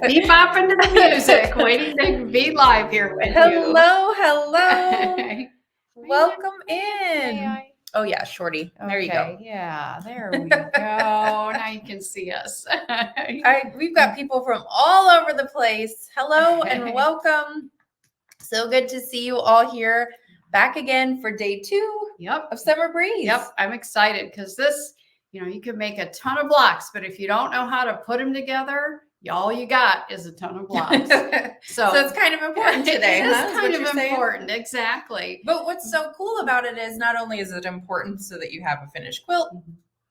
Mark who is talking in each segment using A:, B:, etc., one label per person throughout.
A: Bebopping to the music, waiting to be live here with you.
B: Hello. Welcome in. Oh yeah, Shorty. There you go.
A: Yeah, there we go. Now you can see us.
B: We've got people from all over the place. Hello and welcome. So good to see you all here. Back again for day 2 of Summer Breeze.
A: Yep, I'm excited because this, you can make a ton of blocks, but if you don't know how to put them together, all you got is a ton of blocks.
B: So it's kind of important today.
A: It's kind of important, exactly.
B: But what's so cool about it is not only is it important so that you have a finished quilt,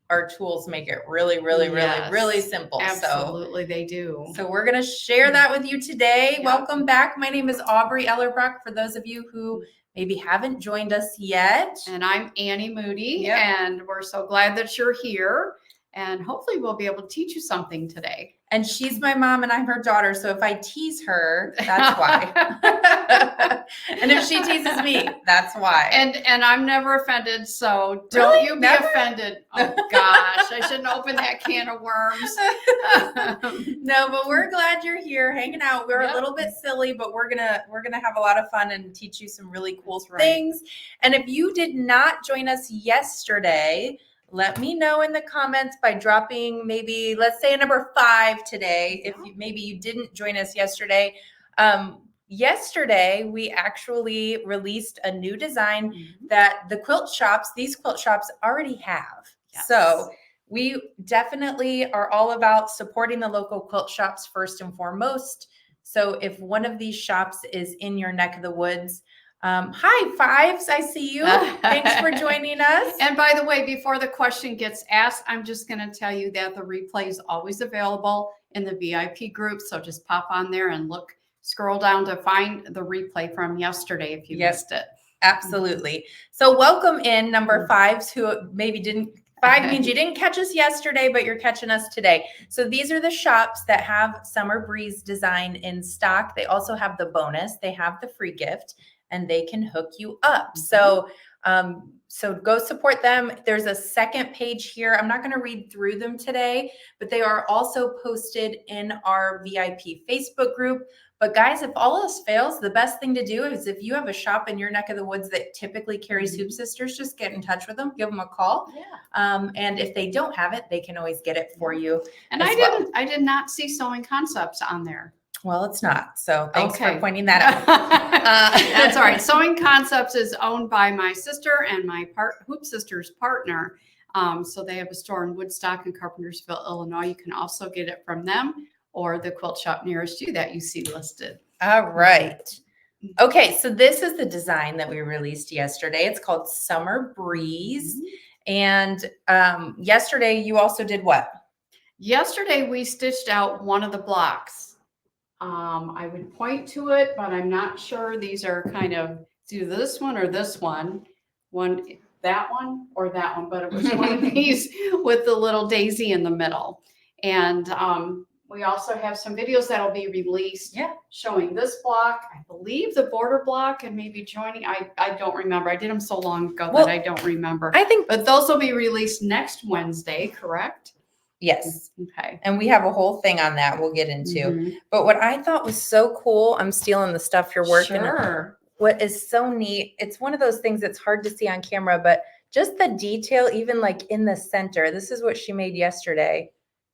B: our tools make it really simple.
A: Absolutely, they do.
B: So we're going to share that with you today. Yep. Welcome back. My name is Aubrey Ellerbrock. For those of you who maybe haven't joined us yet.
A: And I'm Annie Moody, and we're so glad that you're here. And hopefully we'll be able to teach you something today.
B: And she's my mom and I'm her daughter. So if I tease her, that's why. And if she teases me, that's why.
A: And I'm never offended. So don't you be offended. Oh gosh, I shouldn't open that can of worms.
B: No, but we're glad you're here hanging out. We're a little bit silly, but we're gonna have a lot of fun and teach you some really cool things. And if you did not join us yesterday, let me know in the comments by dropping maybe, let's say, a number 5 today. If maybe you didn't join us yesterday. Yesterday, we actually released a new design that these quilt shops already have. Yes. So we definitely are all about supporting the local quilt shops first and foremost. So if one of these shops is in your neck of the woods, hi, Fives, I see you. Thanks for joining us.
A: And by the way, before the question gets asked, I'm just going to tell you that the replay is always available in the VIP group. So just pop on there and scroll down to find the replay from yesterday if you missed it.
B: Absolutely. So welcome in number 5s who maybe didn't. 5 means you didn't catch us yesterday, but you're catching us today. So these are the shops that have Summer Breeze design in stock. They also have the bonus. They have the free gift. And they can hook you up. So go support them. There's a second page here. I'm not going to read through them today, but they are also posted in our VIP Facebook group. But guys, if all else fails, the best thing to do is if you have a shop in your neck of the woods that typically carries Hoop Sisters, just get in touch with them, give them a call. And if they don't have it, they can always get it for you.
A: And I did not see Sewing Concepts on there.
B: Well, it's not. So thanks for pointing that out.
A: That's all right. Sewing Concepts is owned by my sister and my Hoop Sisters partner. So they have a store in Woodstock and Carpentersville, Illinois. You can also get it from them or the quilt shop nearest you that you see listed.
B: All right. Okay. So this is the design that we released yesterday. It's called Summer Breeze. And yesterday you also did what?
A: Yesterday we stitched out one of the blocks. I would point to it, but I'm not sure. These are kind of either this one or this one, that one or that one, but it was one of these with the little daisy in the middle. And we also have some videos that'll be released showing this block, I believe the border block, and maybe joining. I don't remember. I did them so long ago that I don't remember. But those will be released next Wednesday, correct?
B: Yes.
A: Okay.
B: And we have a whole thing on that we'll get into. But what I thought was so cool, I'm stealing the stuff you're working on. What is so neat, it's one of those things that's hard to see on camera, but just the detail, even like in the center, this is what she made yesterday.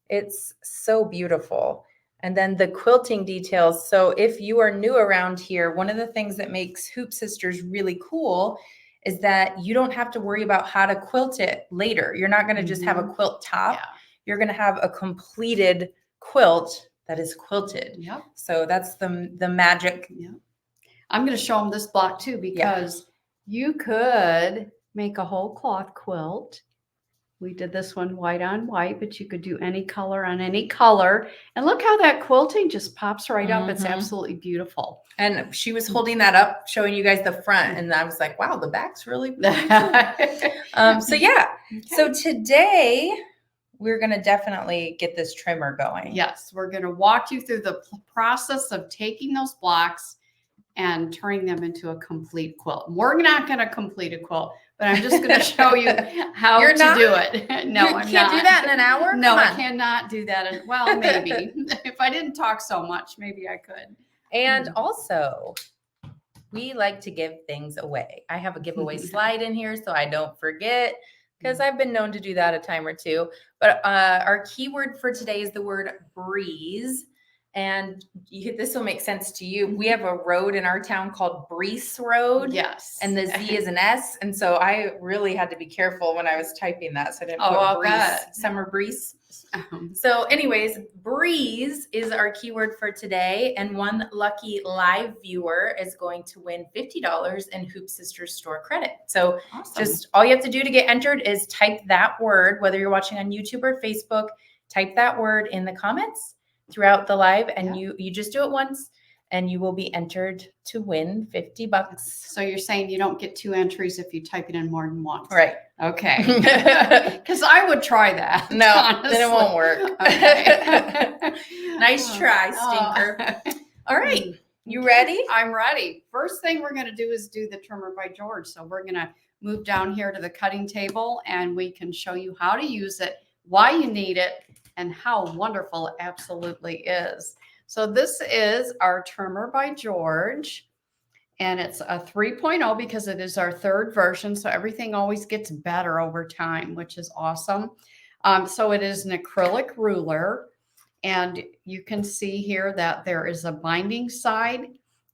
B: It's so beautiful. And then the quilting details. So if you are new around here, one of the things that makes Hoop Sisters really cool is that you don't have to worry about how to quilt it later. You're not going to just have a quilt top. You're going to have a completed quilt that is quilted. So that's the magic.
A: I'm going to show them this block too, because you could make a whole cloth quilt. We did this one white on white, but you could do any color on any color. And look how that quilting just pops right up. It's absolutely beautiful.
B: And she was holding that up, showing you guys the front. And I was like, wow, the back's really So today we're going to definitely get this trimmer going.
A: Yes, we're going to walk you through the process of taking those blocks and turning them into a complete quilt. We're not going to complete a quilt, but I'm just going to show you how
B: You're
A: to
B: not?
A: do it. No,
B: You
A: I'm
B: can't
A: not.
B: do that in an hour?
A: No,
B: Come
A: I
B: on.
A: cannot do that. Well, maybe. If I didn't talk so much, maybe I could.
B: And also, we like to give things away. I have a giveaway slide in here so I don't forget, because I've been known to do that a time or two. But our keyword for today is the word breeze. And this will make sense to you. We have a road in our town called Breeze Road.
A: Yes.
B: And the Z is an S. And so I really had to be careful when I was typing that. So I didn't
A: I'll
B: put breeze,
A: bet.
B: summer breeze. So anyways, breeze is our keyword for today. And one lucky live viewer is going to win $50 in Hoop Sisters store credit. So
A: Awesome.
B: just all you have to do to get entered is type that word, whether you're watching on YouTube or Facebook, type that word in the comments throughout the live, and you just do it once and you will be entered to win $50.
A: So you're saying you don't get 2 entries if you type it in more than once.
B: Right.
A: Okay. Because I would try that.
B: No,
A: honestly.
B: then it won't work.
A: Okay.
B: Nice try, stinker. All right. You ready?
A: I'm ready. First thing we're going to do is do the trimmer by George. So we're going to move down here to the cutting table and we can show you how to use it, why you need it, and how wonderful it absolutely is. So this is our trimmer by George, and it's a 3.0 because it is our 3rd version. So everything always gets better over time, which is awesome. So it is an acrylic ruler, and you can see here that there is a binding side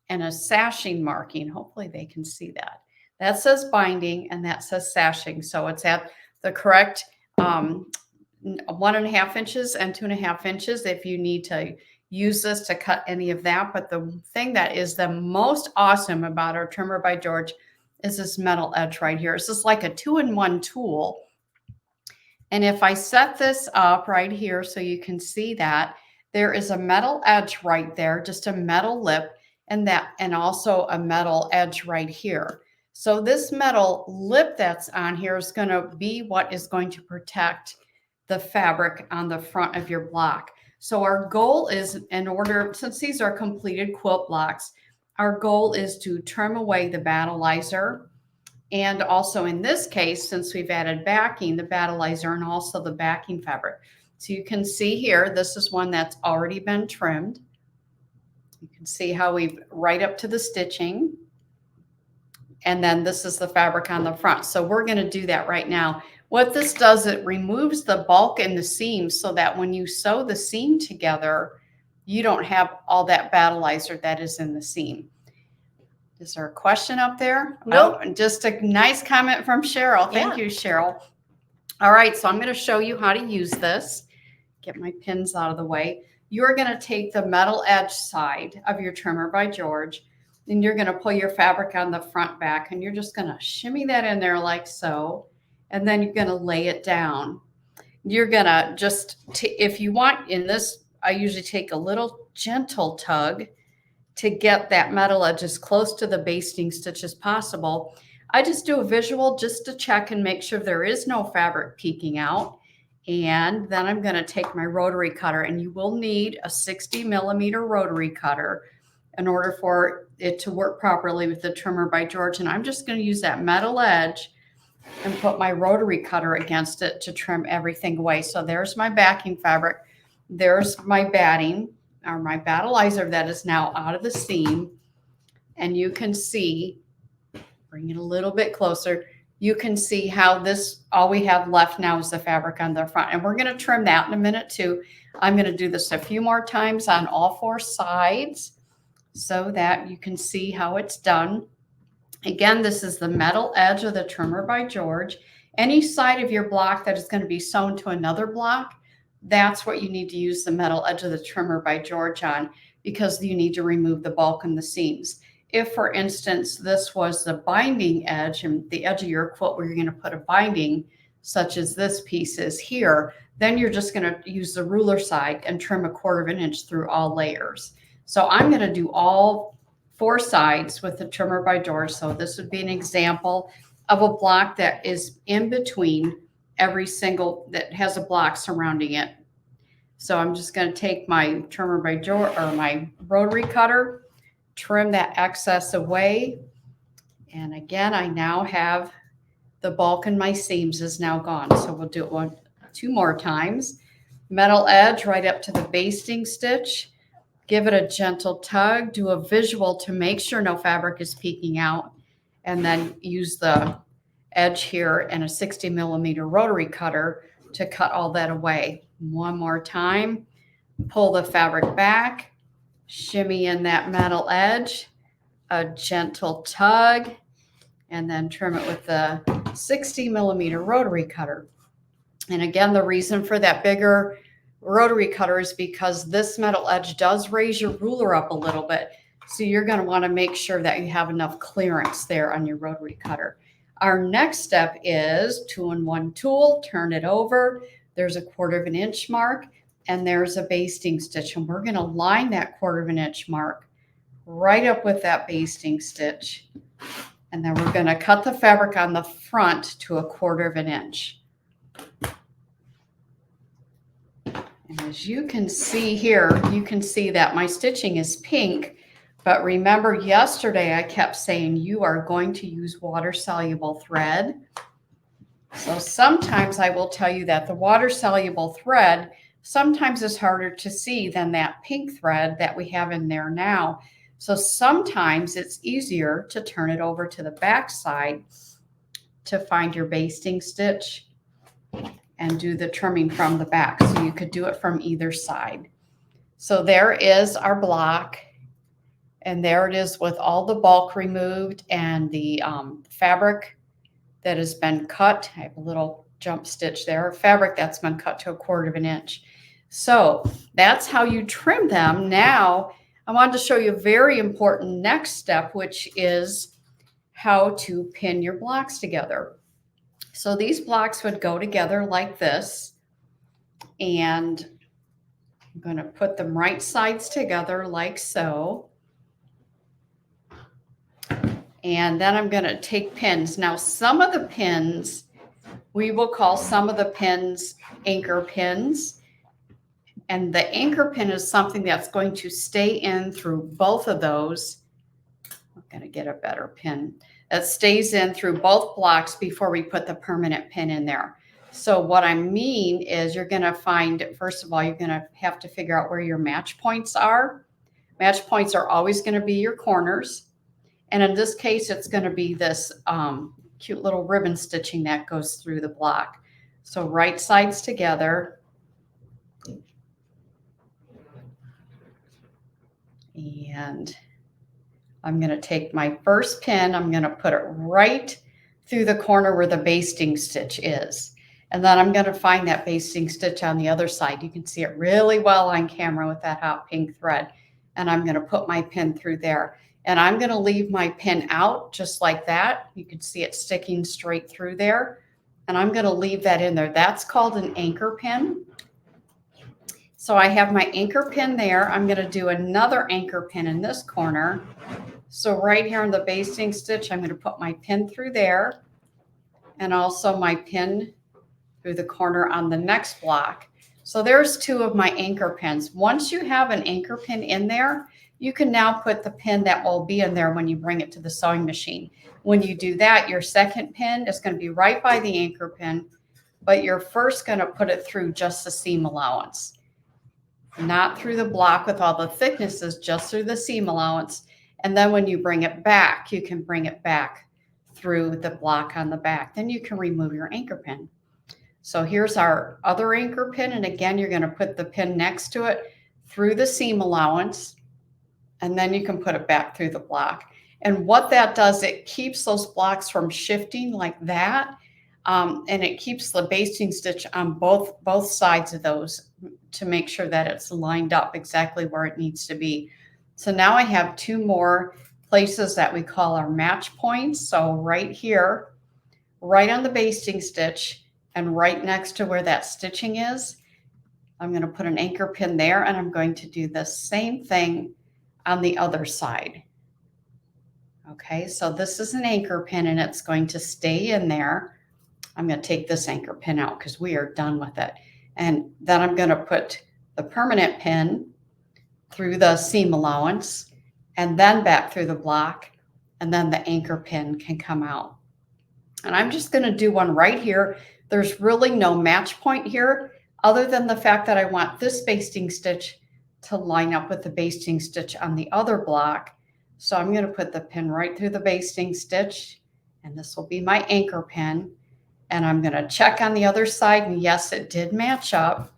A: and a sashing marking. Hopefully they can see that. That says binding and that says sashing. So it's at the correct 1.5 inches and 2.5 inches if you need to use this to cut any of that. But the thing that is the most awesome about our trimmer by George is this metal edge right here. It's just like a 2-in-1 tool. And if I set this up right here so you can see that, there is a metal edge right there, just a metal lip, and also a metal edge right here. So this metal lip that's on here is going to be what is going to protect the fabric on the front of your block. So our goal is, since these are completed quilt blocks, our goal is to trim away the battleizer. And also in this case, since we've added backing, the battleizer and also the backing fabric. So you can see here, this is one that's already been trimmed. You can see how we've right up to the stitching. And then this is the fabric on the front. So we're going to do that right now. What this does, it removes the bulk in the seam so that when you sew the seam together, you don't have all that battleizer that is in the seam. Is there a question up there?
B: Nope.
A: Oh, just a nice comment from Cheryl. Thank you, Cheryl. All right, so I'm going to show you how to use this. Get my pins out of the way. You're going to take the metal edge side of your trimmer by George, and you're going to pull your fabric on the front back, and you're just going to shimmy that in there like so. And then you're going to lay it down. You're going to just, if you want in this, I usually take a little gentle tug to get that metal edge as close to the basting stitch as possible. I just do a visual just to check and make sure there is no fabric peeking out. And then I'm going to take my rotary cutter, and you will need a 60mm rotary cutter in order for it to work properly with the trimmer by George. And I'm just going to use that metal edge and put my rotary cutter against it to trim everything away. So there's my backing fabric. There's my batting, or my battleizer that is now out of the seam. And you can see, bring it a little bit closer, you can see how this, all we have left now is the fabric on the front. And we're going to trim that in a minute too. I'm going to do this a few more times on all 4 sides so that you can see how it's done. Again, this is the metal edge of the trimmer by George. Any side of your block that is going to be sewn to another block, that's what you need to use the metal edge of the trimmer by George on, because you need to remove the bulk and the seams. If, for instance, this was the binding edge and the edge of your quilt where you're going to put a binding, such as this piece is here, then you're just going to use the ruler side and trim 1/4 inch through all layers. So I'm going to do all 4 sides with the trimmer by George. So this would be an example of a block that is in between every single, that has a block surrounding it. So I'm just going to take my trimmer by George, or my rotary cutter, trim that excess away. And again, I now have the bulk in my seams is now gone. So we'll do it two more times. Metal edge right up to the basting stitch. Give it a gentle tug, do a visual to make sure no fabric is peeking out, and then use the edge here and a 60mm rotary cutter to cut all that away. One more time, pull the fabric back, shimmy in that metal edge, a gentle tug, and then trim it with the 60mm rotary cutter. And again, the reason for that bigger rotary cutter is because this metal edge does raise your ruler up a little bit. So you're going to want to make sure that you have enough clearance there on your rotary cutter. Our next step is 2-in-1 tool, turn it over. There's a 1/4 inch mark and there's a basting stitch. And we're going to line that 1/4 inch mark right up with that basting stitch. And then we're going to cut the fabric on the front to a 1/4 inch. And as you can see here, you can see that my stitching is pink, but remember yesterday I kept saying you are going to use water-soluble thread. So sometimes I will tell you that the water-soluble thread sometimes is harder to see than that pink thread that we have in there now. So sometimes it's easier to turn it over to the back side to find your basting stitch and do the trimming from the back. So you could do it from either side. So there is our block. And there it is with all the bulk removed and the fabric that has been cut. I have a little jump stitch there, fabric that's been cut to a 1/4 inch. So that's how you trim them. Now, I wanted to show you a very important next step, which is how to pin your blocks together. So these blocks would go together like this, and I'm going to put them right sides together like so. And then I'm going to take pins. Now, some of the pins, we will call some of the pins anchor pins. And the anchor pin is something that's going to stay in through both of those. I'm going to get a better pin that stays in through both blocks before we put the permanent pin in there. So what I mean is you're going to find, first of all, you're going to have to figure out where your match points are. Match points are always going to be your corners. And in this case, it's going to be this cute little ribbon stitching that goes through the block. So right sides together. And I'm going to take my first pin, I'm going to put it right through the corner where the basting stitch is. And then I'm going to find that basting stitch on the other side. You can see it really well on camera with that hot pink thread. And I'm going to put my pin through there. And I'm going to leave my pin out just like that. You can see it sticking straight through there. And I'm going to leave that in there. That's called an anchor pin. So I have my anchor pin there. I'm going to do another anchor pin in this corner. So right here in the basting stitch, I'm going to put my pin through there and also my pin through the corner on the next block. So there's two of my anchor pins. Once you have an anchor pin in there, you can now put the pin that will be in there when you bring it to the sewing machine. When you do that, your second pin is going to be right by the anchor pin, but you're first going to put it through just the seam allowance. Not through the block with all the thicknesses, just through the seam allowance. And then when you bring it back, you can bring it back through the block on the back. Then you can remove your anchor pin. So here's our other anchor pin. And again, you're going to put the pin next to it through the seam allowance. And then you can put it back through the block. And what that does, it keeps those blocks from shifting like that. And it keeps the basting stitch on both sides of those to make sure that it's lined up exactly where it needs to be. So now I have two more places that we call our match points. So right here, right on the basting stitch and right next to where that stitching is, I'm going to put an anchor pin there, and I'm going to do the same thing on the other side. Okay, so this is an anchor pin and it's going to stay in there. I'm going to take this anchor pin out because we are done with it. And then I'm going to put the permanent pin through the seam allowance and then back through the block, and then the anchor pin can come out. And I'm just going to do one right here. There's really no match point here other than the fact that I want this basting stitch to line up with the basting stitch on the other block. So I'm going to put the pin right through the basting stitch, and this will be my anchor pin. And I'm going to check on the other side, and yes, it did match up.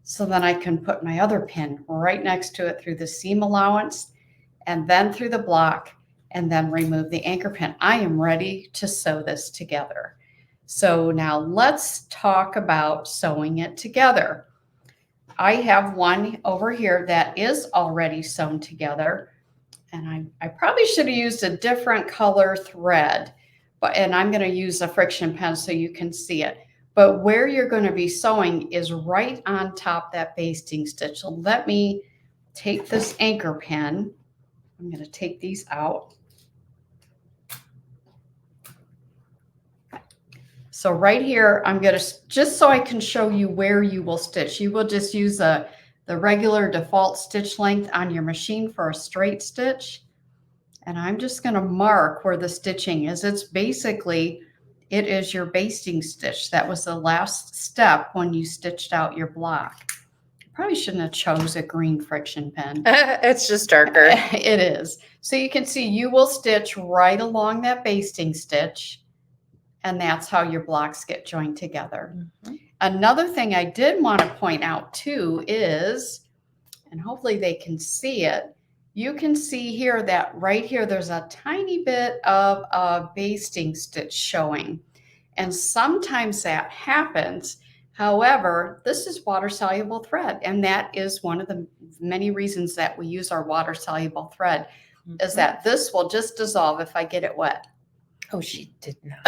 A: So then I can put my other pin right next to it through the seam allowance and then through the block, and then remove the anchor pin. I am ready to sew this together. So now let's talk about sewing it together. I have one over here that is already sewn together, and I probably should have used a different color thread, and I'm going to use a friction pen so you can see it. But where you're going to be sewing is right on top that basting stitch. So let me take this anchor pin. I'm going to take these out. So right here, I'm going to, just so I can show you where you will stitch, you will just use the regular default stitch length on your machine for a straight stitch. And I'm just going to mark where the stitching is. It's basically, it is your basting stitch. That was the last step when you stitched out your block. Probably shouldn't have chose a green friction pen.
B: It's just darker.
A: It is. So you can see you will stitch right along that basting stitch, and that's how your blocks get joined together. Mm-hmm. Another thing I did want to point out too is, and hopefully they can see it, you can see here that right here there's a tiny bit of a basting stitch showing. And sometimes that happens. However, this is water-soluble thread, and that is one of the many reasons that we use our water-soluble thread, is that this will just dissolve if I get it wet.
B: Oh, she did not.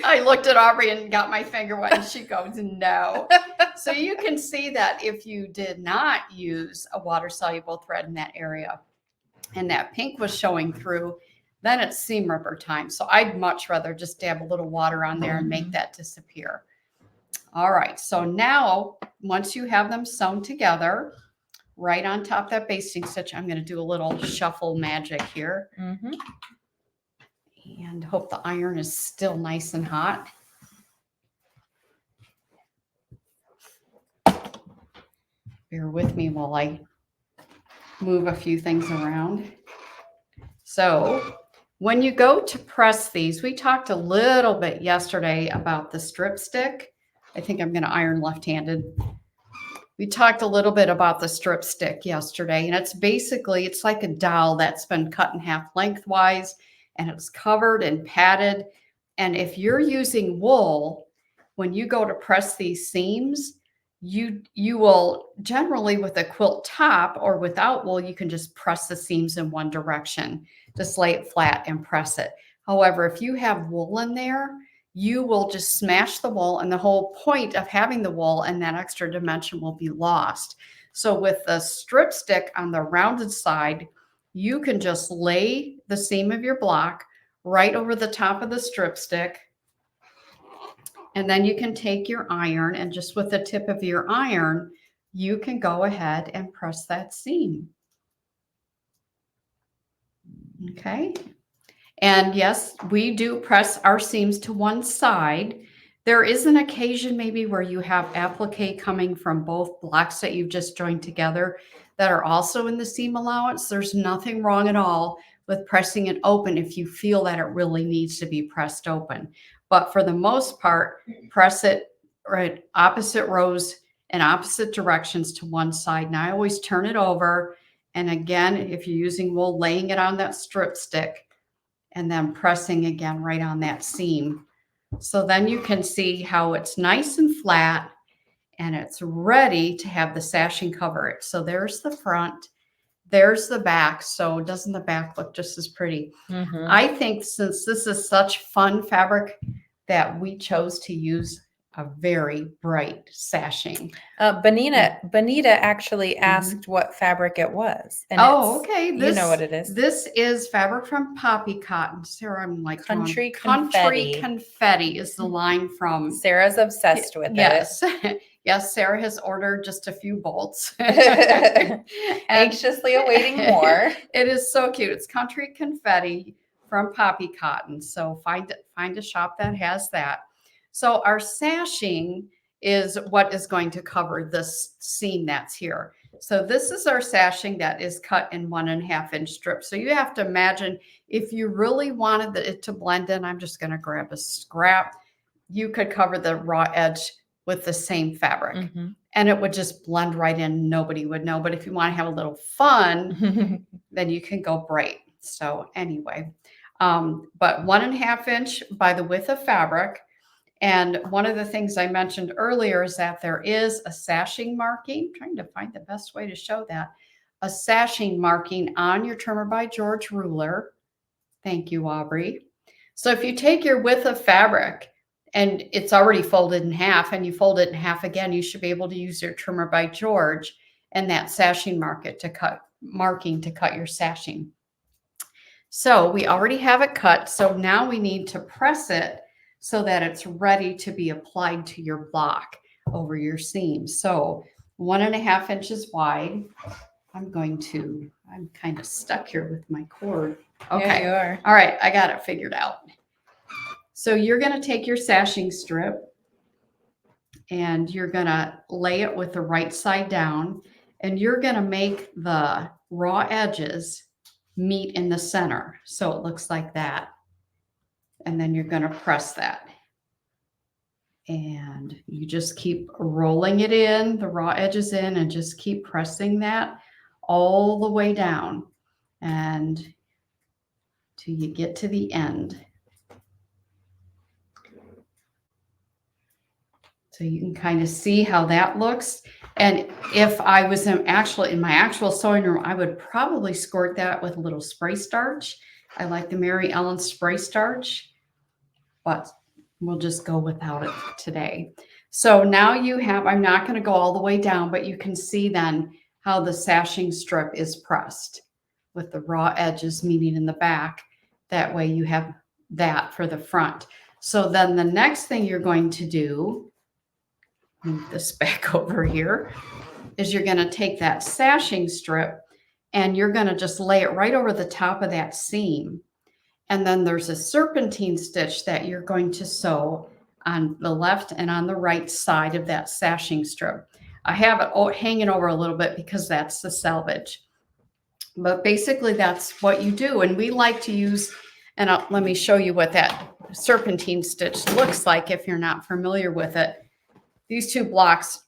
A: I looked at Aubrey and got my finger wet, and she goes, no. So you can see that if you did not use a water-soluble thread in that area, and that pink was showing through, then it's seam ripper time. So I'd much rather just dab a little water on there and make that disappear. All right, so now once you have them sewn together, right on top of that basting stitch, I'm going to do a little shuffle magic here. Mm-hmm. And hope the iron is still nice and hot. Bear with me while I move a few things around. So when you go to press these, we talked a little bit yesterday about the strip stick. I think I'm going to iron left-handed. We talked a little bit about the strip stick yesterday, and it's basically, it's like a dowel that's been cut in half lengthwise, and it's covered and padded. And if you're using wool, when you go to press these seams, you will generally, with a quilt top or without wool, you can just press the seams in one direction. Just lay it flat and press it. However, if you have wool in there, you will just smash the wool, and the whole point of having the wool and that extra dimension will be lost. So with the strip stick on the rounded side, you can just lay the seam of your block right over the top of the strip stick. And then you can take your iron, and just with the tip of your iron, you can go ahead and press that seam. Okay. And yes, we do press our seams to one side. There is an occasion maybe where you have applique coming from both blocks that you've just joined together that are also in the seam allowance. There's nothing wrong at all with pressing it open if you feel that it really needs to be pressed open. But for the most part, press it right opposite rows in opposite directions to one side. And I always turn it over. And again, if you're using wool, laying it on that strip stick and then pressing again right on that seam. So then you can see how it's nice and flat, and it's ready to have the sashing cover it. So there's the front, there's the back. So doesn't the back look just as pretty? Mm-hmm. I think since this is such fun fabric that we chose to use a very bright sashing.
B: Bonita actually asked what fabric it was. And
A: okay.
B: You know what it is.
A: This is fabric from Poppy Cotton. Sarah, I'm like
B: Country
A: Confetti. Country Confetti is the line from.
B: Sarah's obsessed with
A: it. Yes, Sarah has ordered just a few bolts.
B: Anxiously awaiting more.
A: It is so cute. It's Country Confetti from Poppy Cotton. So find a shop that has that. So our sashing is what is going to cover this seam that's here. So this is our sashing that is cut in 1.5 inch strips. So you have to imagine if you really wanted it to blend in, I'm just going to grab a scrap. You could cover the raw edge with the same fabric.
B: Mm-hmm.
A: And it would just blend right in. Nobody would know. But if you want to have a little fun, then you can go bright. So anyway, but 1.5 inch by the width of fabric. And one of the things I mentioned earlier is that there is a sashing marking. I'm trying to find the best way to show that. A sashing marking on your Trimmer by George ruler. Thank you, Aubrey. So if you take your width of fabric and it's already folded in half and you fold it in half again, you should be able to use your Trimmer by George and that sashing marking to cut your sashing. So we already have it cut. So now we need to press it so that it's ready to be applied to your block over your seam. So 1.5 inches wide. I'm kind of stuck here with my cord. Okay.
B: Yeah, you are.
A: All right. I got it figured out. So you're going to take your sashing strip and you're going to lay it with the right side down, and you're going to make the raw edges meet in the center. So it looks like that. And then you're going to press that. And you just keep rolling it in, the raw edges in, and just keep pressing that all the way down and till you get to the end. So you can kind of see how that looks. And if I was in my actual sewing room, I would probably squirt that with a little spray starch. I like the Mary Ellen spray starch, but we'll just go without it today. So now I'm not going to go all the way down, but you can see then how the sashing strip is pressed with the raw edges meeting in the back. That way you have that for the front. So then the next thing you're going to do, move this back over here, is you're going to take that sashing strip and you're going to just lay it right over the top of that seam. And then there's a serpentine stitch that you're going to sew on the left and on the right side of that sashing strip. I have it hanging over a little bit because that's the selvage. But basically that's what you do. And we like to use, and let me show you what that serpentine stitch looks like if you're not familiar with it. These two blocks,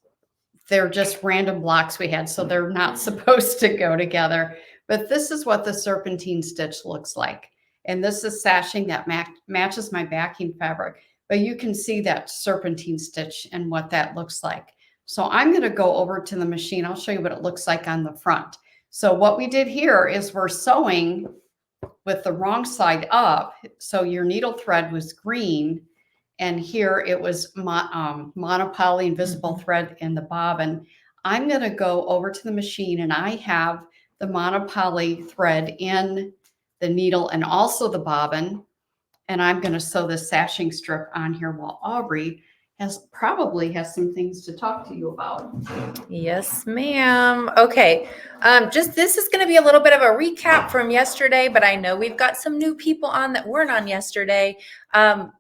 A: they're just random blocks we had, so they're not supposed to go together. But this is what the serpentine stitch looks like. And this is sashing that matches my backing fabric. But you can see that serpentine stitch and what that looks like. So I'm going to go over to the machine. I'll show you what it looks like on the front. So what we did here is we're sewing with the wrong side up. So your needle thread was green. And here it was monopoly invisible thread in the bobbin. I'm going to go over to the machine and I have the monopoly thread in the needle and also the bobbin. And I'm going to sew the sashing strip on here while Aubrey probably has some things to talk to you about.
B: Yes, ma'am. Okay. This is going to be a little bit of a recap from yesterday, but I know we've got some new people on that weren't on yesterday.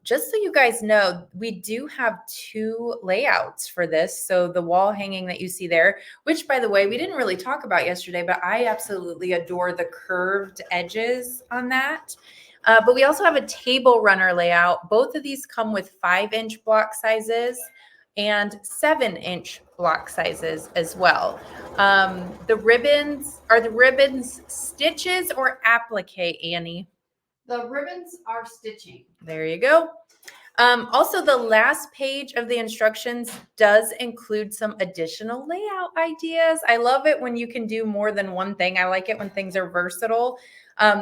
B: Just so you guys know, we do have 2 layouts for this. So the wall hanging that you see there, which by the way, we didn't really talk about yesterday, but I absolutely adore the curved edges on that. But we also have a table runner layout. Both of these come with 5-inch block sizes and 7-inch block sizes as well. The ribbons stitches or applique, Annie?
A: The ribbons are stitching.
B: There you go. Also, the last page of the instructions does include some additional layout ideas. I love it when you can do more than one thing. I like it when things are versatile.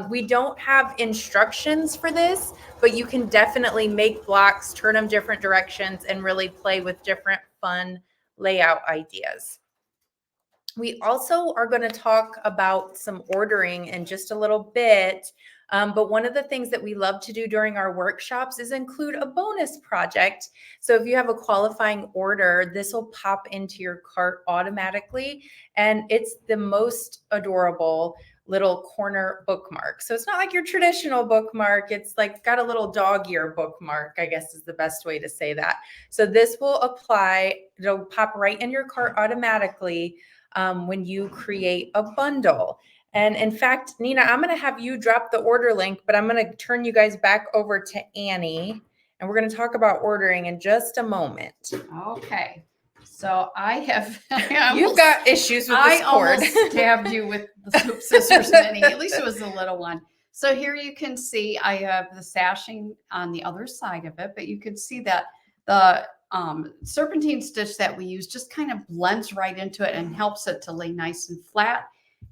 B: We don't have instructions for this, but you can definitely make blocks, turn them different directions, and really play with different fun layout ideas. We also are going to talk about some ordering in just a little bit. But one of the things that we love to do during our workshops is include a bonus project. So if you have a qualifying order, this will pop into your cart automatically. And it's the most adorable little corner bookmark. So it's not like your traditional bookmark. It's like got a little dog ear bookmark, I guess is the best way to say that. So this will apply, it'll pop right in your cart automatically when you create a bundle. And in fact, Nina, I'm going to have you drop the order link, but I'm going to turn you guys back over to Annie, and we're going to talk about ordering in just a moment.
A: Okay. So I have,
B: You've got issues with this cord.
A: I almost stabbed you with the Swoop Scissors Mini. At least it was a little one. So here you can see I have the sashing on the other side of it, but you can see that the serpentine stitch that we use just kind of blends right into it and helps it to lay nice and flat.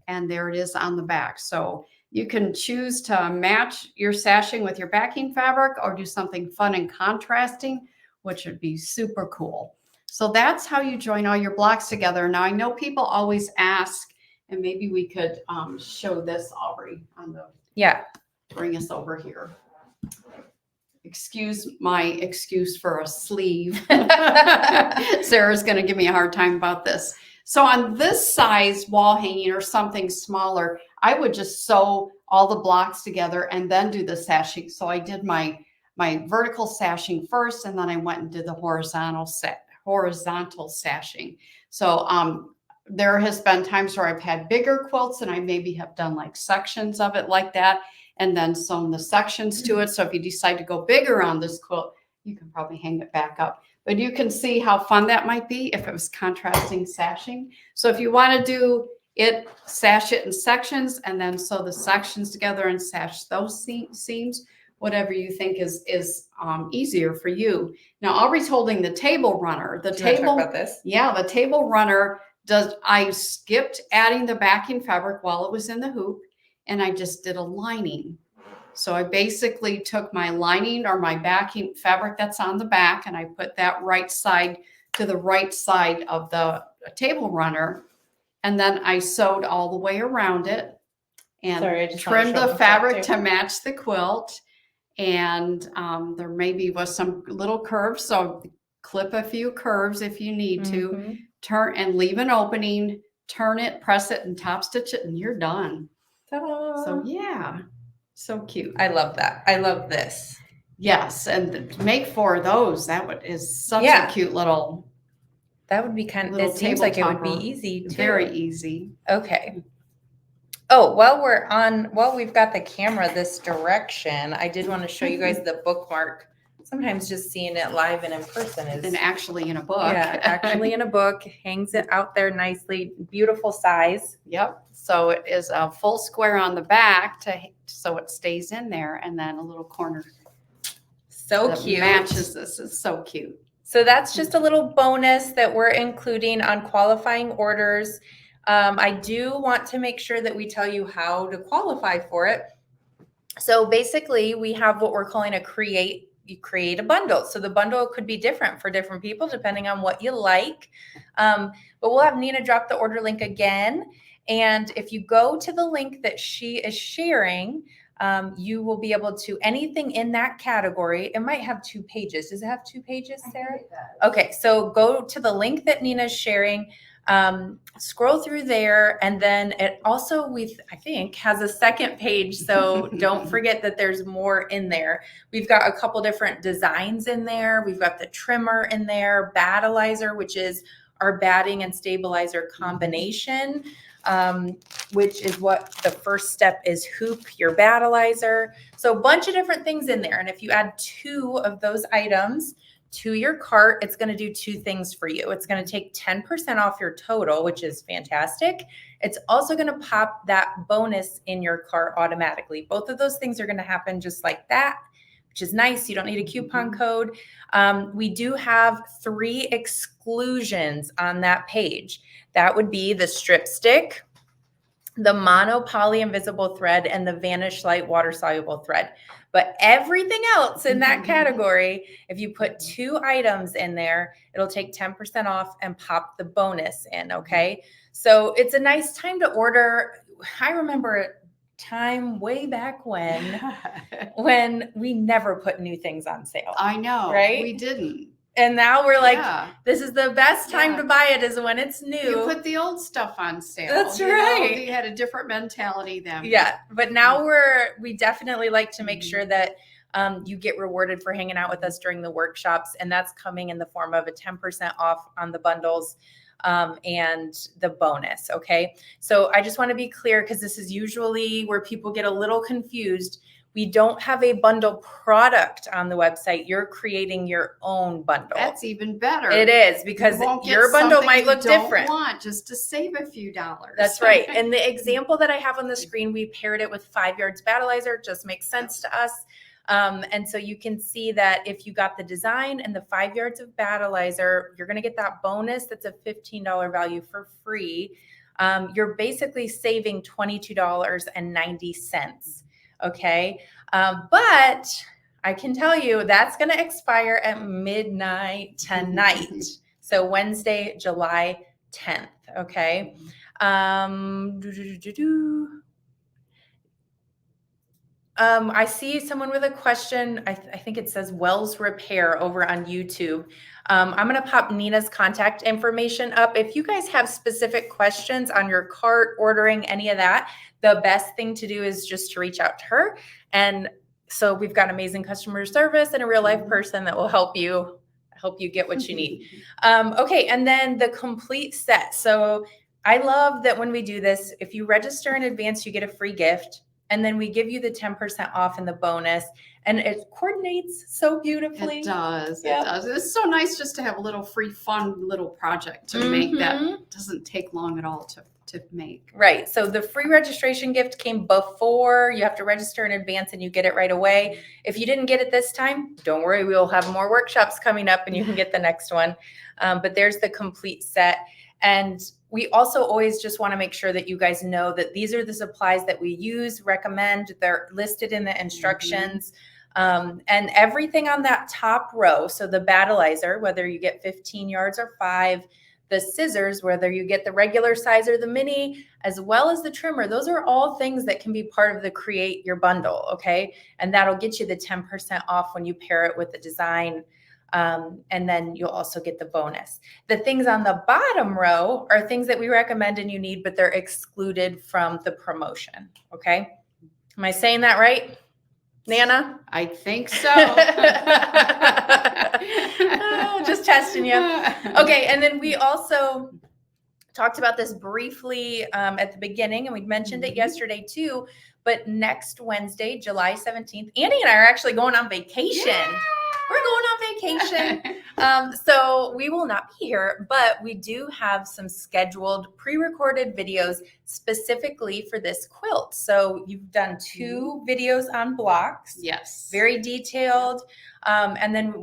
A: And there it is on the back. So you can choose to match your sashing with your backing fabric or do something fun and contrasting, which would be super cool. So that's how you join all your blocks together. Now I know people always ask, and maybe we could show this, Aubrey, on the, bring us over here. Excuse my excuse for a sleeve. Sarah's going to give me a hard time about this. So on this size wall hanging or something smaller, I would just sew all the blocks together and then do the sashing. So I did my vertical sashing first, and then I went and did the horizontal sashing. So there has been times where I've had bigger quilts and I maybe have done like sections of it like that, and then sewn the sections to it. So if you decide to go bigger on this quilt, you can probably hang it back up. But you can see how fun that might be if it was contrasting sashing. So if you want to do it, sash it in sections and then sew the sections together and sash those seams, whatever you think is easier for you. Now, Aubrey's holding the table runner. The table,
B: talk about this?
A: Yeah, the table runner I skipped adding the backing fabric while it was in the hoop, and I just did a lining. So I basically took my lining or my backing fabric that's on the back, and I put that right side to the right side of the table runner. And then I sewed all the way around it and trimmed the fabric to match the quilt. And there maybe was some little curves. So clip a few curves if you need to, turn and leave an opening, turn it, press it, and top stitch it, and you're done. Ta-da. So yeah. So cute.
B: I love that. I love this.
A: Yes, and make 4 of those. That is such a cute little.
B: That would be kind of. It seems like it would be easy too.
A: Very easy.
B: Okay. Oh, while we've got the camera this direction, I did want to show you guys the bookmark. Sometimes just seeing it live and in person is.
A: And actually in a book.
B: Yeah, actually in a book. Hangs it out there nicely. Beautiful size.
A: Yep. So it is a full square on the back so it stays in there, and then a little corner.
B: So cute.
A: Matches this. It's so cute.
B: So that's just a little bonus that we're including on qualifying orders. I do want to make sure that we tell you how to qualify for it. So basically we have what we're calling you create a bundle. So the bundle could be different for different people depending on what you like. But we'll have Nina drop the order link again. And if you go to the link that she is sharing, you will be able to, anything in that category, it might have 2 pages. Does it have 2 pages, Sarah? Okay, so go to the link that Nina's sharing, scroll through there, and then it also, I think, has a second page. So don't forget that there's more in there. We've got a couple different designs in there. We've got the trimmer in there, battleizer, which is our batting and stabilizer combination. Which is what the first step is, hoop your battleizer. So a bunch of different things in there. And if you add 2 of those items to your cart, it's going to do 2 things for you. It's going to take 10% off your total, which is fantastic. It's also going to pop that bonus in your cart automatically. Both of those things are going to happen just like that, which is nice. You don't need a coupon code. We do have 3 exclusions on that page. That would be the strip stick, the mono poly invisible thread, and the Vanish Light water soluble thread. But everything else in that category, if you put 2 items in there, it'll take 10% off and pop the bonus in. Okay. So it's a nice time to order. I remember a time way back when we never put new things on sale.
A: I know.
B: Right?
A: We didn't.
B: And now we're like,
A: Yeah.
B: this is the best time
A: Yeah.
B: to buy it is when it's new.
A: You put the old stuff on sale.
B: That's
A: you know,
B: right.
A: they had a different mentality then.
B: Yeah, but now we definitely like to make sure that you get rewarded for hanging out with us during the workshops, and that's coming in the form of a 10% off on the bundles and the bonus. Okay, so I just want to be clear, because this is usually where people get a little confused. We don't have a bundle product on the website. You're creating your own bundle.
A: That's even better.
B: It is, because your bundle might look different.
A: Want just to save a few dollars.
B: That's right. And the example that I have on the screen, we paired it with 5 Yards Battleizer. Just makes sense to us. And so you can see that if you got the design and the 5 yards of Battleizer, you're going to get that bonus. That's a $15 value for free. You're basically saving $22.90. Okay. But I can tell you that's going to expire at midnight tonight. So Wednesday, July 10th. Okay. I see someone with a question. I think it says Wells Repair over on YouTube. I'm going to pop Nina's contact information up. If you guys have specific questions on your cart, ordering, any of that, the best thing to do is just to reach out to her. And so we've got amazing customer service and a real life person that will help you get what you need. Okay. And then the complete set. So I love that when we do this, if you register in advance, you get a free gift. And then we give you the 10% off in the bonus, and it coordinates so beautifully.
A: It does.
B: Yep.
A: It does. It's so nice just to have a little free, fun little project to make that doesn't take long at all to make.
B: Right. So the free registration gift came before. You have to register in advance and you get it right away. If you didn't get it this time, don't worry. We'll have more workshops coming up and you can get the next one. But there's the complete set. And we also always just want to make sure that you guys know that these are the supplies that we use, recommend. They're listed in the instructions. And everything on that top row, so the Battleizer, whether you get 15 yards or 5, the scissors, whether you get the regular size or the mini, as well as the trimmer, those are all things that can be part of the Create Your Bundle, okay? And that'll get you the 10% off when you pair it with the design. And then you'll also get the bonus. The things on the bottom row are things that we recommend and you need, but they're excluded from the promotion. Okay. Am I saying that right, Nana?
A: I think so.
B: Oh, just testing you. Okay. And then we also talked about this briefly at the beginning, and we mentioned it yesterday too, but next Wednesday, July 17th, Andy and I are actually going on vacation. Yeah! We're going on vacation. So we will not be here, but we do have some scheduled pre-recorded videos specifically for this quilt. So you've done 2 videos on blocks.
A: Yes.
B: Very detailed. And then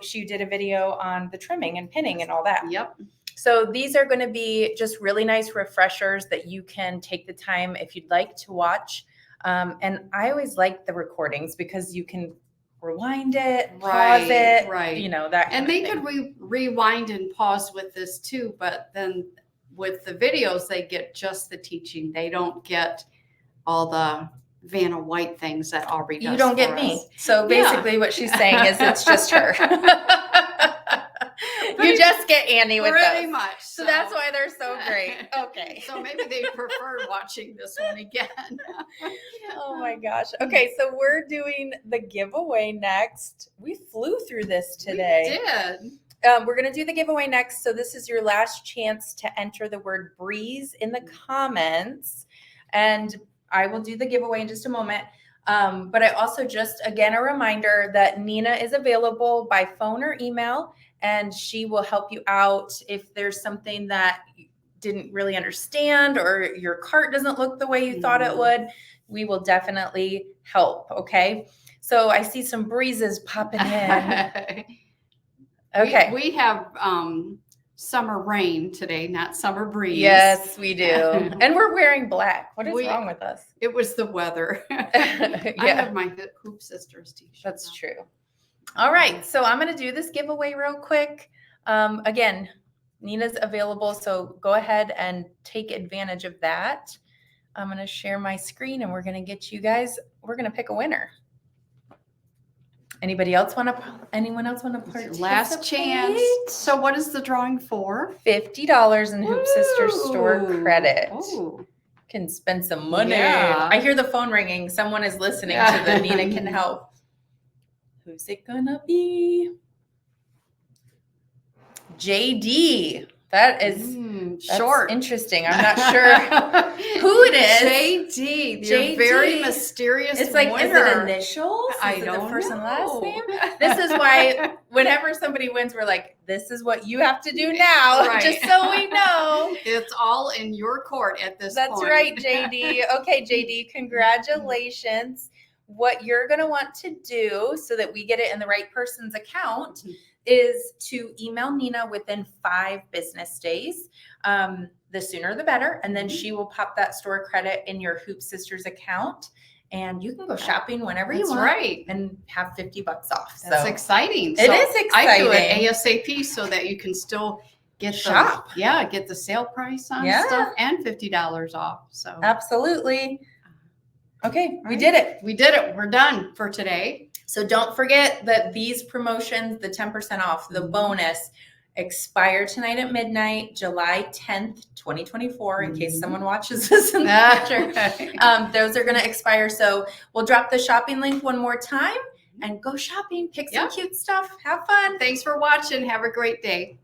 B: she did a video on the trimming and pinning and all that.
A: Yep.
B: So these are going to be just really nice refreshers that you can take the time if you'd like to watch. And I always like the recordings because you can rewind it, pause it,
A: right.
B: You know, that kind
A: and they
B: of thing.
A: could rewind and pause with this too, but then with the videos, they get just the teaching. They don't get all the Vanna White things that Aubrey does.
B: You don't get
A: us.
B: me. So basically what she's saying is it's just her. You just get Annie with
A: pretty
B: those.
A: much.
B: So that's why they're so great. Okay.
A: So maybe they prefer watching this one again.
B: Oh my gosh. Okay, so we're doing the giveaway next. We flew through this today.
A: We did.
B: We're going to do the giveaway next. So this is your last chance to enter the word breeze in the comments. And I will do the giveaway in just a moment. But I also again, a reminder that Nina is available by phone or email, and she will help you out if there's something that you didn't really understand or your cart doesn't look the way you thought it would. We will definitely help. Okay. So I see some breezes popping in. Okay.
A: We have summer rain today, not summer breeze.
B: Yes, we do. And we're wearing black. What is wrong with us?
A: It was the weather.
B: Yeah.
A: I have my Hoop Sisters t-shirt.
B: That's true. All right. So I'm going to do this giveaway real quick. Again, Nina's available, so go ahead and take advantage of that. I'm going to share my screen and we're going to get you guys, we're going to pick a winner. Anyone else want to participate?
A: Last chance. So what is the drawing for?
B: $50 in Hoop Sisters store credit.
A: Ooh.
B: Can spend some money.
A: Yeah.
B: I hear the phone ringing. Someone is listening to the Nina Can Help. Who's it gonna be? JD. That is that's
A: short.
B: Interesting. I'm not sure who it is.
A: JD.
B: JD.
A: Very mysterious.
B: It's like,
A: winner.
B: is it initials?
A: I
B: Is it
A: don't
B: the first
A: know.
B: and last name? This is why whenever somebody wins, we're like, this is what you have to do now,
A: Right.
B: just so we know.
A: It's all in your court at this
B: That's
A: point.
B: right, JD. Okay, JD, congratulations. What you're going to want to do so that we get it in the right person's account is to email Nina within 5 business days. The sooner the better. And then she will pop that store credit in your Hoop Sisters account. And you can go shopping whenever you
A: That's
B: want.
A: right.
B: And have $50 off.
A: That's
B: so
A: exciting.
B: It is
A: I do
B: exciting.
A: it ASAP so that you can still get
B: Shop.
A: get the sale price on stuff and $50 off. So
B: absolutely. Okay, we
A: Right.
B: did it.
A: We did it. We're done for today.
B: So don't forget that these promotions, the 10% off, the bonus, expire tonight at midnight, July 10th, 2024, in case someone watches this in the future. Those are going to expire. So we'll drop the shopping link one more time and go shopping. Pick some cute stuff. Have fun.
A: Thanks for watching. Have a great day.